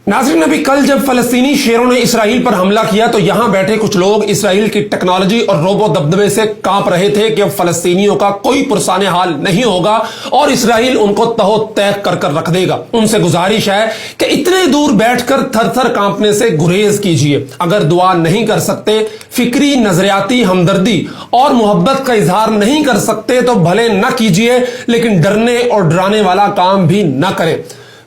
नाज़रीन, अभी कल जब फलस्तीनी शेरों ने इसराइल पर हमला किया तो यहां बैठे कुछ लोग इसराइल की टेक्नोलॉजी और रोबो दबदबे से कांप रहे थे कि अब फलस्तीनियों का कोई पुरसाने हाल नहीं होगा और इसराइल उनको तहो तैक कर कर रख देगा। उनसे गुजारिश है कि इतने दूर बैठकर थर थर कांपने से गुरेज कीजिए। अगर दुआ नहीं कर सकते, फिक्री नजरियाती हमदर्दी और मोहब्बत का इजहार नहीं कर सकते तो भले न कीजिए, लेकिन डरने और डराने वाला काम भी न करें।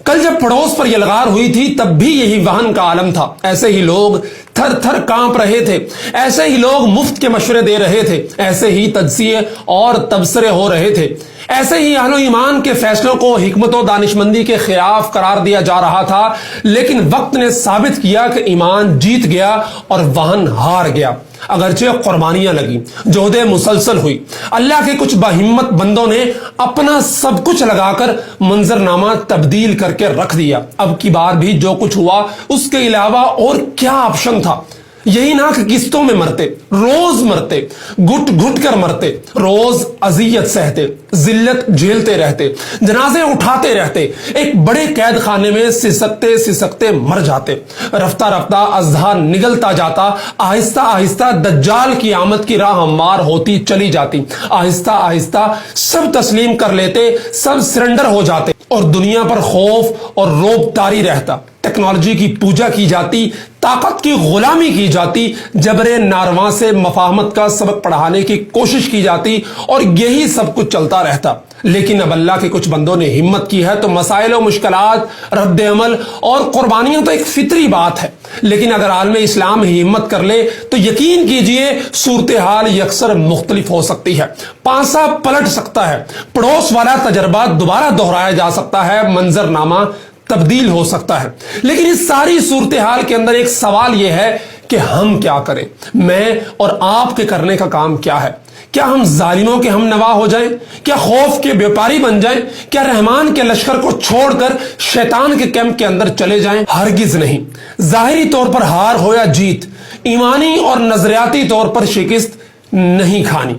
कल जब पड़ोस पर यलगार हुई थी तब भी यही वहन का आलम था। ऐसे ही लोग थर थर कांप रहे थे, ऐसे ही लोग मुफ्त के मशवरे दे रहे थे, ऐसे ही तजसिए और तबसरे हो रहे थे, ऐसे ही अहलो ईमान के फैसलों को हिकमत और दानिशमंदी के खिलाफ करार दिया जा रहा था। लेकिन वक्त ने साबित किया कि ईमान जीत गया और वहन हार गया। अगरचे कुर्बानियां लगी, जोहदे मुसलसल हुई, अल्लाह के कुछ बाहिम्मत बंदों ने अपना सब कुछ लगाकर मंजरनामा तब्दील करके रख दिया। अब की बार भी जो कुछ हुआ उसके अलावा और क्या ऑप्शन था? यही ना कि किस्तों में मरते, रोज मरते, घुट घुट कर मरते, रोज अजियत सहते, जिल्लत झेलते रहते, जनाजे उठाते रहते, एक बड़े कैद खाने में सिसकते सिसकते मर जाते। रफ्ता रफ्ता अज़हा निगलता जाता, आहिस्ता आहिस्ता दज्जाल की आमद की राह हमवार होती चली जाती। आहिस्ता आहिस्ता सब तस्लीम कर लेते, सब सरेंडर हो जाते और दुनिया पर खौफ और रोब तारी रहता। टेक्नोलॉजी की पूजा की जाती, ताकत की गुलामी की जाती, जबरे नारवा से मफाहमत का सबक पढ़ाने की कोशिश की जाती और यही सब कुछ चलता रहता। लेकिन अब अल्लाह के कुछ बंदों ने हिम्मत की है तो मसाइल और मुश्किलात, रद्द अमल और कुर्बानियां तो एक फितरी बात है। लेकिन अगर आलम इस्लाम हिम्मत कर ले तो यकीन कीजिए सूरत हाल यकसर मुख्तलिफ हो सकती है, पांसा पलट सकता है, पड़ोस वाला तजर्बा दोबारा दोहराया जा सकता है, मंजरनामा तब्दील हो सकता है। लेकिन इस सारी सूरत हाल के अंदर एक सवाल यह है कि हम क्या करें? मैं और आपके करने का काम क्या है? क्या हम जालिमों के हम नवा हो जाएं? क्या खौफ के व्यापारी बन जाएं? क्या रहमान के लश्कर को छोड़कर शैतान के कैंप के अंदर चले जाएं? हरगिज नहीं। जाहिरी तौर पर हार हो या जीत, ईमानी और नजरियाती तौर पर शिकस्त नहीं खानी।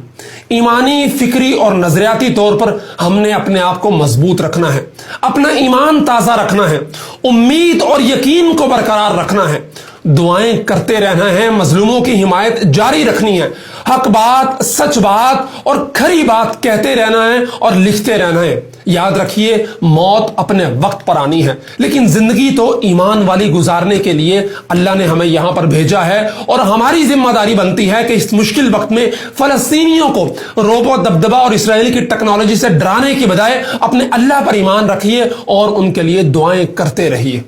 ईमानी, फिक्री और नजरियाती तौर पर हमने अपने आप को मजबूत रखना है, अपना ईमान ताजा रखना है, उम्मीद और यकीन को बरकरार रखना है, दुआएं करते रहना है, मजलूमों की हिमायत जारी रखनी है, हक बात, सच बात और खरी बात कहते रहना है और लिखते रहना है। याद रखिए, मौत अपने वक्त पर आनी है, लेकिन जिंदगी तो ईमान वाली गुजारने के लिए अल्लाह ने हमें यहां पर भेजा है और हमारी जिम्मेदारी बनती है कि इस मुश्किल वक्त में फलस्तीनियों को रोबो दबदबा और इसराइल की टेक्नोलॉजी से डराने की बजाय अपने अल्लाह पर ईमान रखिए और उनके लिए दुआएं करते रहिए।